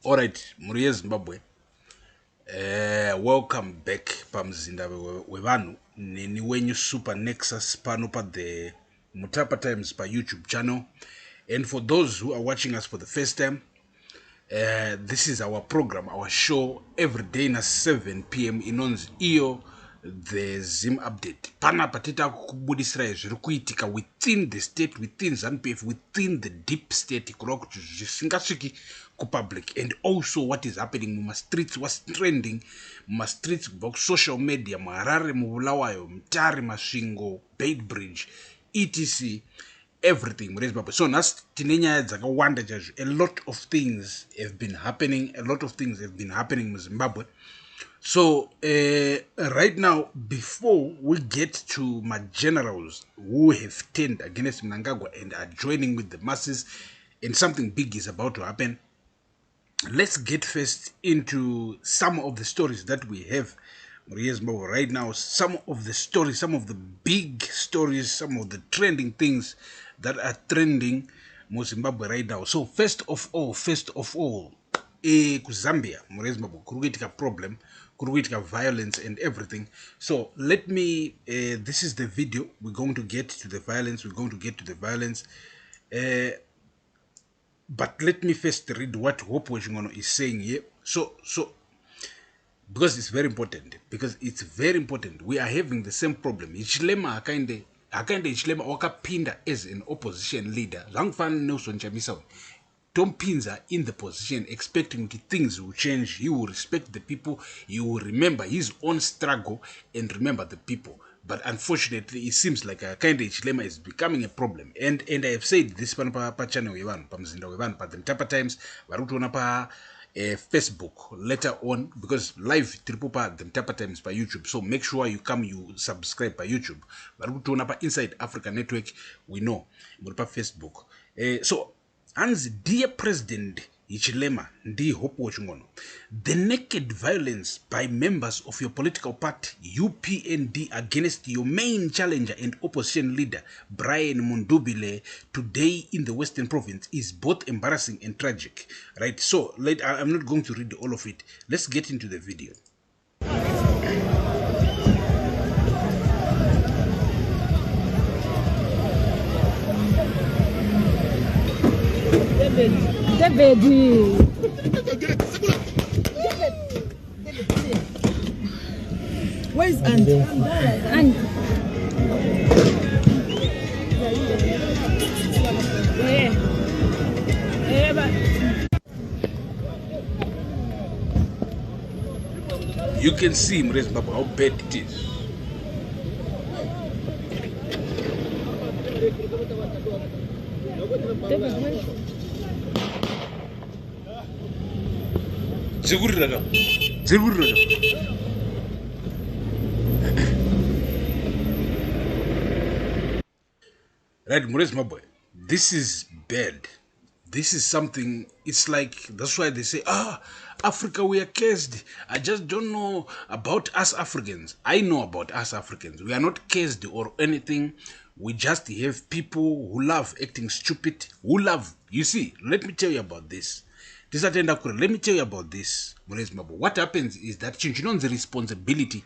Alright, Murie Zimbabwe. Welcome back pamzinda wevanhu neni wenyu Super Nexus pano pa the Mutapa Times pa YouTube channel. And for those who are watching us for the first time, this is our program, our show every day na 7 p.m. inonzi iyo the Zim update. Pana patita kubudisira zviri kuitika within the state, within ZANU-PF, within the deep state kurova kuti zvisingasviki kupublic, and also what is happening muma streets, what's trending muma streets kubva social media, muHarare, muBulawayo, Mutare, Masvingo, Bait Bridge, etc. Everything. So nhasi tine nyaya dzakawanda chaizvo. A lot of things have been happening, in Zimbabwe. So right now, before we get to my generals who have turned against Mnangagwa and are joining with the masses, and something big is about to happen, let's get first into some of the stories that we have right now. Some of the stories, some of the big stories, some of the trending things that are trending in Zimbabwe right now. So first of all, Zambia, Zimbabwe, problem, violence and everything. So let me, this is the video. We're going to get to the violence. But let me first read what Hope Wajungono is saying here. So because it's very important. We are having the same problem. Ichilema akaende Ichilema wakapinda as an opposition leader. Zangfan Nelson Chamisa Tompinza in the position, expecting things will change. He will respect the people. He will remember his own struggle and remember the people. But unfortunately, it seems like a kind of Ichilema is becoming a problem. And I have said this pa channel pa mzinda wevan pa the Mutapa Times, varutona pa Facebook later on, because live triple pa the Mutapa Times pa YouTube. So make sure you subscribe pa YouTube. Varutona pa Inside Africa Network, we know. Pa Facebook. So Hans, dear President Ichilema, ndi Hope Wachungono, the naked violence by members of your political party, UPND, against your main challenger and opposition leader, Brian Mundubile, today in the Western Province is both embarrassing and tragic. Right, so I'm not going to read all of it. Let's get into the video. Where is Andy? You can see Zimbabwe how bad it is. Right, Zimbabwe, this is bad. This is something, it's like, that's why they say, Africa, we are cursed. I just don't know about us Africans. I know about us Africans. We are not cursed or anything. We just have people who love acting stupid, you see, let me tell you about this. Let me tell you about this. What happens is that the responsibility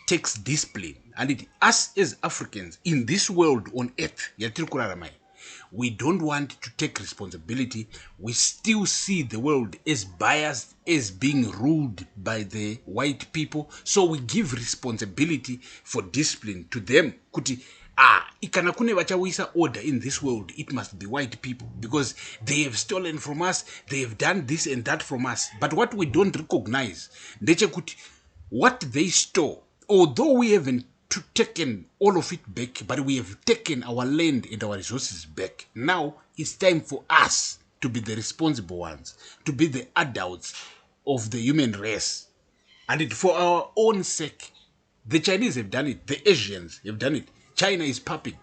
takes discipline, and us as Africans in this world on earth, we don't want to take responsibility. We still see the world as biased, as being ruled by the white people. So we give responsibility for discipline to them. Ikana kune vachawisa order in this world, it must be white people, because they have stolen from us, they have done this and that from us. But what we don't recognize, what they stole, although we haven't taken all of it back, but we have taken our land and our resources back. Now it's time for us to be the responsible ones, to be the adults of the human race. And for our own sake, the Chinese have done it, the Asians have done it. China is popping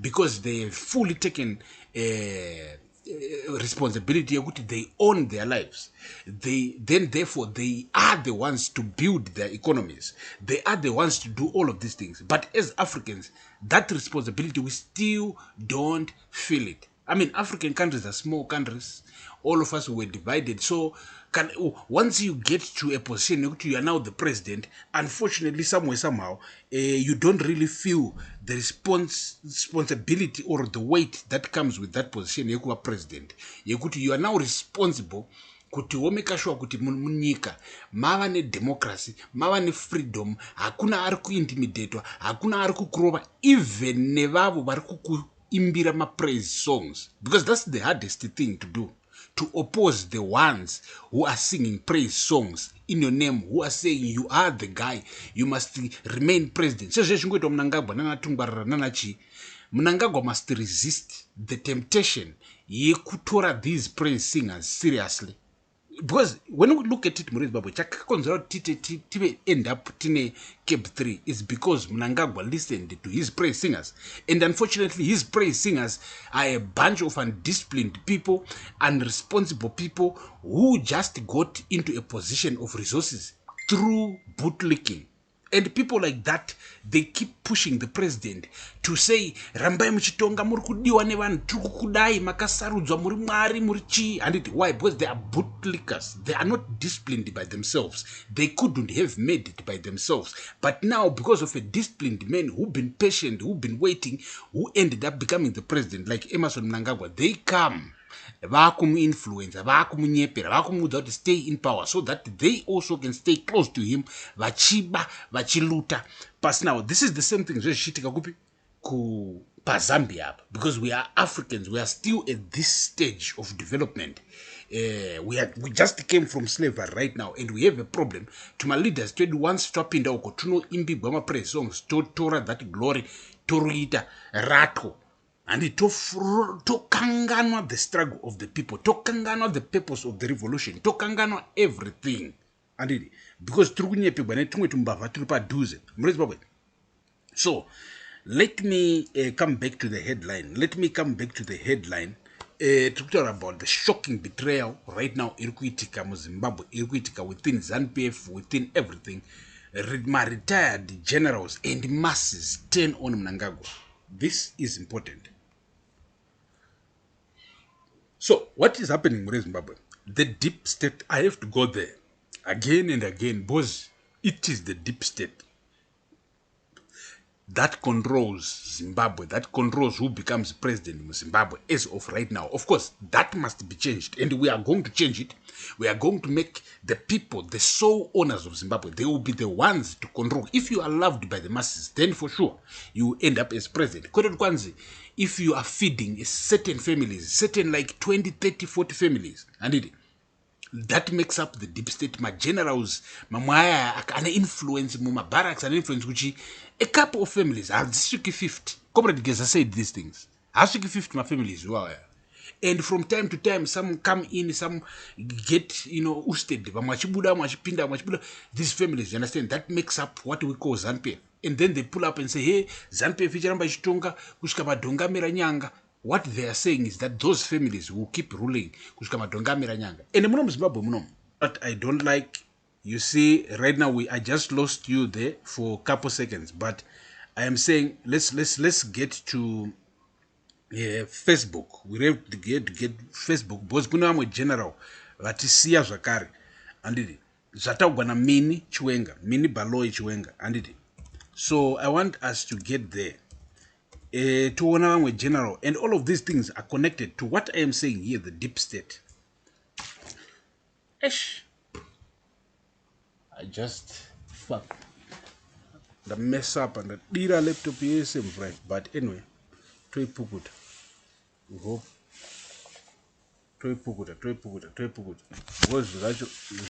because they have fully taken responsibility. They own their lives. Therefore, they are the ones to build their economies. They are the ones to do all of these things. But as Africans, that responsibility, we still don't feel it. I mean, African countries are small countries. All of us were divided. So, once you get to a position, you are now the president. Unfortunately, somewhere, somehow, you don't really feel the responsibility or the weight that comes with that position. You are president. You are now responsible kuti womeka sure kuti munyika mava nedemocracy, mava nefreedom, hakuna ari kuintimidatwa, hakuna ari kukurova, even nevavo vari kukuimbira mapraise songs, because that's the hardest thing to do, to oppose the ones who are singing praise songs in your name, who are saying you are the guy, you must remain president. Sezvezvingoitwa Mnangagwa nanatungwarira nanachi, Mnangagwa must resist the temptation yekutora these praise singers seriously. Because when we look at it, Zimbabwe, chakakonzera end up tine Cape 3 is because Mnangagwa listened to his praise singers. And unfortunately, his praise singers are a bunch of undisciplined people, unresponsible people who just got into a position of resources through bootlicking. And people like that, they keep pushing the president to say, Rambai muchitonga muri kudiwa nevanhu tiri kukudai makasarudzwa muri mwari muri chii. And why? Because they are bootlickers. They are not disciplined by themselves. They couldn't have made it by themselves. But now, because of a disciplined man who've been patient, who've been waiting, who ended up becoming the president, like Emerson Mnangagwa, they come. Vakumu-influence, vakumunyepera, vakumudza kuti stay in power so that they also can stay close to him, vachiba, vachiluta. But now, this is the same thing zvezvichiitika kupi pazambia, because we are Africans, we are still at this stage of development. We just came from slavery right now, and we have a problem. To my leaders, once twapinda uko tunoimbigwa mapraise songs, totora that glory, toruita rato. And tokanganwa the struggle of the people, tokanganwa the purpose of the revolution, tokanganwa everything. And because so let me come back to the headline. To talk about the shocking betrayal right now irikuitika mu Zimbabwe, irikuitika within ZANU-PF, within everything. My retired generals and masses turn on Mnangagwa. This is important. So, what is happening in Zimbabwe? The deep state, I have to go there again and again, because it is the deep state that controls Zimbabwe, that controls who becomes president in Zimbabwe as of right now. Of course, that must be changed, and we are going to change it. We are going to make the people the sole owners of Zimbabwe. They will be the ones to control. If you are loved by the masses, then for sure you end up as president. If you are feeding certain families, certain like 20, 30, 40 families, and that makes up the deep state. My generals, my an influence, my barracks, an influence, which a couple of families are district 50. Comrade Geza said these things. I 50 my families. Wow. And from time to time, some come in, some get, ousted. These families, you understand? That makes up what we call ZANU-PF. And then they pull up and say, hey, ZANU-PF ichiramba ichitonga kusvika madhonga mera nyanga. What they are saying is that those families will keep ruling kusvika madhonga mera nyanga. And muno Zimbabwe muno. But I don't like, you see, right now I just lost you there for a couple seconds. But I am saying, let's get to Facebook. We have to get Facebook. Because kuna amwe general vatisiya zvakare. Andidi. Zvataugwa na Mini Chiwenga, Mini Baloyi Chiwenga. Andidi. So I want us to get there. To one general, and all of these things are connected to what I am saying here, the deep state. Ish. I just the mess up and the dira laptop is same right. But anyway, toy pukuta. We hope toy pukuta. Was